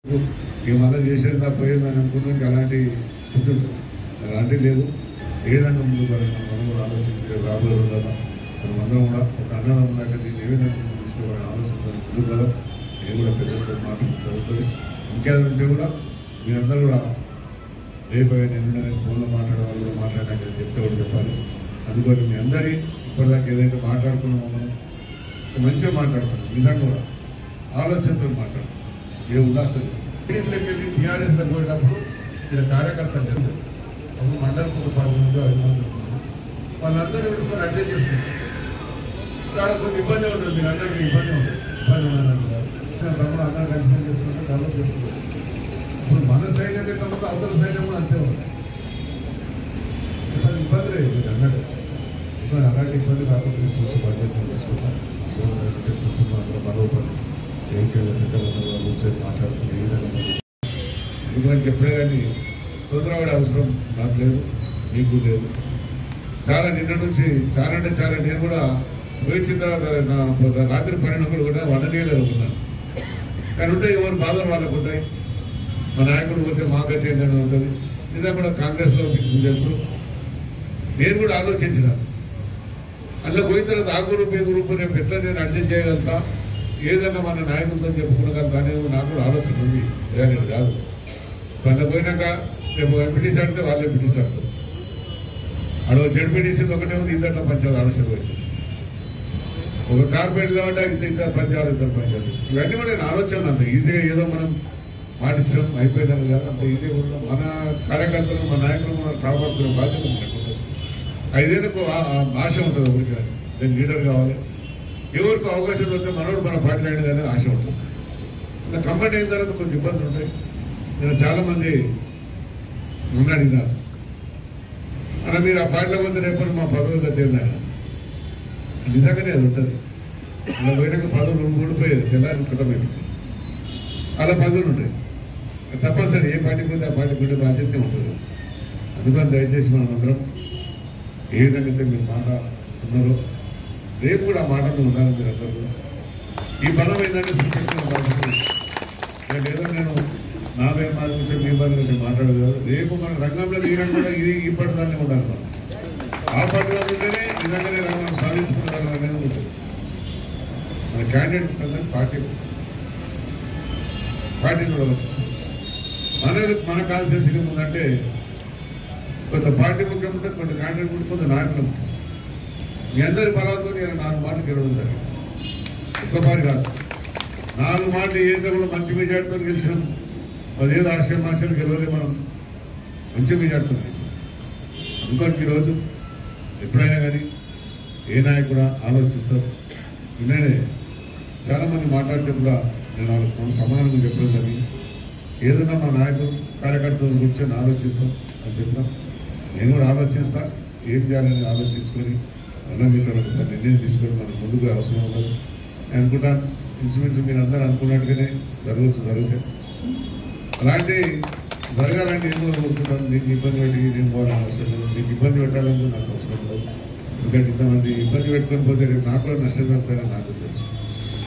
ఇక మళ్ళీ చేసేదా పోయేదని అనుకుంటే అలాంటి అలాంటివి లేదు. ఏ విధంగా ముందు మనం ఆలోచించి రాబోయే రోజుల్లో మనం అందరం కూడా ఒక అన్నదమ్ములాగా దీన్ని ఏ విధంగా ముందు తీసుకోవాలని ఆలోచించాలి. ముందు కదా నేను కూడా పెద్దలతో మాట్లాడడం జరుగుతుంది. ఇంకేదంటే కూడా మీరందరూ కూడా రేపు నేను ఫోన్లో మాట్లాడే వాళ్ళు కూడా మాట్లాడడానికి చెప్తే కూడా చెప్పాలి. అందుకని మీ అందరి ఇప్పటిదాకా ఏదైతే మాట్లాడుకున్నామో మనం మంచిగా మాట్లాడుతున్నాం, నిజంగా కూడా ఆలోచనతో మాట్లాడుతున్నాం. ఏ ఉల్లాసం టీడీపీలోకి వెళ్ళి టీఆర్ఎస్లో పోయినప్పుడు ఇక్కడ కార్యకర్తలు జరుగుతుంది. అప్పుడు మండలికి ఒక 10 మంది 5 మంది ఉన్నారు. వాళ్ళందరూ విడుచుకొని అడ్జస్ట్ చేసుకుంటారు. ఇక్కడ కొంచెం ఇబ్బంది ఉంటుంది. మీరు అందరికీ ఇబ్బంది ఉంటుంది. ఇబ్బంది ఉందన్నారు తమ్ముడు అందరూ కన్ఫర్మ్ చేసుకుంటే డెవలప్ చేసుకుంటారు. ఇప్పుడు మన సైన్యం లేకపోతే అవతల సైన్యం కూడా అంతే ఉంది. ఇబ్బంది లేదు మీరు అన్నట్టు. అలాంటి ఇబ్బంది కాకుండా చూసి బాధ్యత తీసుకుంటాం. మరోపడి మాట్లాడుకుని ఏ విధంగా ఎందుకంటే ఎప్పుడే కానీ తొందరపడే అవసరం నాకు లేదు, మీకు లేదు. చాలా నిన్న నుంచి చాలా అంటే చాలా నేను కూడా పోయించిన తర్వాత నా రాత్రి 12 కూడా వండనీయలేదు అనుకున్నాను. కానీ ఉంటే ఎవరు బాధలు వాళ్ళకు ఉంటాయి. మా నాయకుడు పోతే మా గతి ఏంటనే ఉంటుంది. నిజంగా కూడా కాంగ్రెస్లో మీకు తెలుసు. నేను కూడా ఆలోచించిన అందులో పోయిన తర్వాత ఆ గ్రూప్ ఈ గ్రూప్ రేపు ఎట్లా నేను అడ్జస్ట్ చేయగలుగుతా, ఏదన్నా మన నాయకులతో చెప్పుకోగలుగుతా అనేది నాకు కూడా ఆలోచన ఉంది. ఏదైనా కాదు అందులో పోయినాక రేపు ఎంపీటీసీ ఆడితే వాళ్ళు ఎంపీటీసీ ఆడతారు. అడవ జడ్పీటీసీ ఒకటే ఉంది. ఇద్దరు పంచాయతీ ఆలోచన పోయింది. ఒక కార్పొరేట్లో అంటే ఇద్దరు పంచాలు ఇద్దరు పంచాలు. ఇవన్నీ కూడా నేను ఆలోచన అంత ఈజీగా ఏదో మనం మాటించడం అయిపోయిందని కాదు. అంత ఈజీగా కూడా మన కార్యకర్తలు మన నాయకులు మనం కాపాడుకునే బాధ్యత మనకు. 5 ఏళ్ళకు ఆశ ఉంటుంది. ఊరికి నేను లీడర్ కావాలి, ఎవరికి అవకాశం దొరికితే మనోడు మన పార్టీ అనేది అనేది ఆశ ఉంటుంది. ఇలా కంబైన్ అయిన తర్వాత కొంచెం ఇబ్బందులు ఉంటాయి. నేను చాలామంది ముందు అడిగినారు అలా మీరు ఆ పార్టీలో పోతే రేపు మా పదవులు గతేందని. నిజంగానే అది ఉంటుంది. అలా పోయినాక పదవులు ఊడిపోయేది తెల్లారి కథమైంది. అలా పదవులు ఉంటాయి. తప్పనిసరి ఏ పార్టీకి పోతే ఆ పార్టీకి ఉండే బాధ్యత ఉంటుంది. అందుకని దయచేసి మనం అందరం ఏ విధంగా అయితే మీరు మాట ఉన్నారో రేపు కూడా ఆ మాటలు ఉండాలి. మీరు అందరూ కూడా ఈ బలం ఏంటంటే సూచించిన బాధ్యత. ఏదో నేను నా మాట గురించి మీ బాధ గురించి మాట్లాడదు కాదు. రేపు మన రంగంలో దిగడం కూడా ఇది ఇప్పటిదాన్ని ఉండాలి. మనం ఆ పట్టుదల ఉంటేనే నిజంగానే రంగం సాధించుకున్నారు అనేది ఉంటుంది. మన క్యాండిడేట్ ఉంటుంది, పార్టీ కూడా వచ్చింది. మన కాన్స్టిట్యూన్సీ ఉందంటే కొంత పార్టీ ముఖ్యం ఉంటుంది, కొంత క్యాండిడేట్ ఉంటుంది, కొంత నాయకులు ముఖ్యం. మీ అందరి బలాలతో నేను 4 మాటలు గెలవడం జరిగింది. ఒక్కపారి కాదు, 4 మాటలు ఏదో కూడా మంచి మెజార్టీతో గెలిచినాం. అదేదో ఆశలు గెలవదే, మనం మంచి మెజార్టీతో గెలిచినాం. అందుకని ఈరోజు ఎప్పుడైనా కానీ ఏ నాయకుడు ఆలోచిస్తారు. నేనే చాలామంది మాట్లాడితే కూడా నేను వాళ్ళకి సమానంగా చెప్పడం జరిగింది. ఏదైనా మా నాయకుడు కార్యకర్తల గురించి ఆలోచిస్తాం అని చెప్పినాం. నేను కూడా ఆలోచిస్తా, ఏం చేయాలని ఆలోచించుకొని అన్నమీతో నిర్ణయం తీసుకొని మనకు ముందుకు అవసరం ఉండదు. నేను అనుకుంటాను ఇంచుమించు మీరు అందరూ అనుకున్నట్టుగానే జరుగుతాయి. అలాంటి జరగాలని నేను కూడా కోరుకుంటాను. మీకు ఇబ్బంది పెట్టి నేను పోవాలని అవసరం లేదు. మీకు ఇబ్బంది పెట్టాలని నాకు అవసరం లేదు. ఎందుకంటే ఇంతమంది ఇబ్బంది పెట్టుకొని పోతే నాకు కూడా నష్టం జరుగుతారని నాకు తెలుసు.